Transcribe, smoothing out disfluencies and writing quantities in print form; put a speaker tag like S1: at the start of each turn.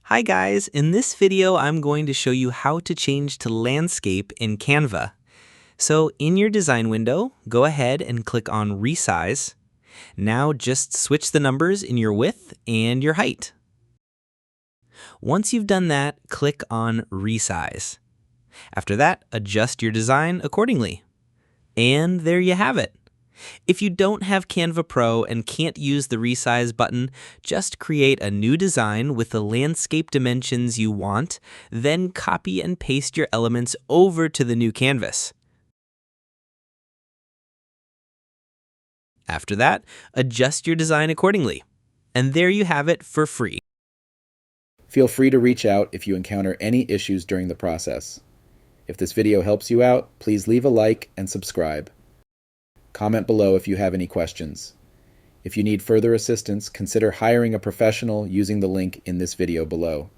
S1: Hi guys, in this video I'm going to show you how to change to landscape in Canva. So in your design window, go ahead and click on resize. Now just switch the numbers in your width and your height. Once you've done that, click on resize. After that, adjust your design accordingly. And there you have it. If you don't have Canva Pro and can't use the resize button, just create a new design with the landscape dimensions you want, then copy and paste your elements over to the new canvas. After that, adjust your design accordingly. And there you have it for free.
S2: Feel free to reach out if you encounter any issues during the process. If this video helps you out, please leave a like and subscribe. Comment below if you have any questions. If you need further assistance, consider hiring a professional using the link in this video below.